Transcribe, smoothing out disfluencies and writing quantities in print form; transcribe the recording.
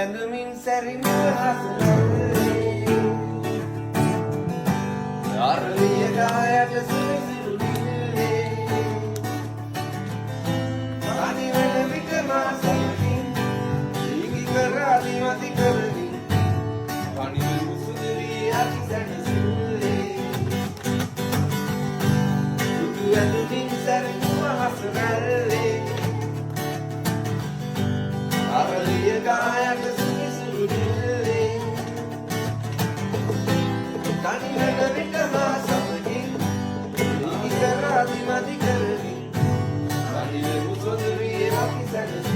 ඇඳුමින් සැරිමුව හසුරන්නේ අරලිය ගායට සුවිසිරු නිල්ලේ අනිවන විට මා සමගින් දීගි කර අදිමති කරමින් පනිවු සුදුවී අති සැනසෙල්ලේ සුදු ඇඳුමින් සැරිමුව හසුරන්නේ අරලිය ගායට සුවිසිරු නිල්ලේ තනිවන විට මා සමගින් දීගි කර අදිමති කරමින් පනිවු සුදුවී අති සැනසෙල්ලේ